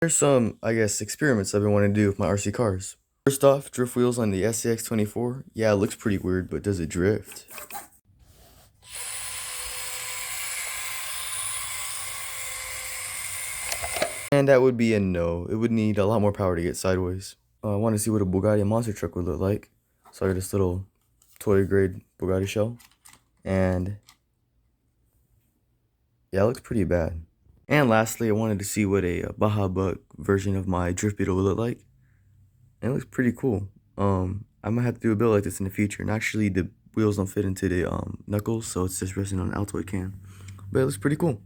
Here's some, I guess, experiments I've been wanting to do with my RC cars. First off, drift wheels on the SCX-24. Yeah, it looks pretty weird, but does it drift? And that would be a no. It would need a lot more power to get sideways. I want to see what a Bugatti monster truck would look like. So I got this little toy grade Bugatti shell. And yeah, it looks pretty bad. And lastly, I wanted to see what a Baja Buck version of my Drift Beetle would look like. And it looks pretty cool. I might have to do a build like this in the future. And actually, the wheels don't fit into the knuckles, so it's just resting on an Altoid can. But it looks pretty cool.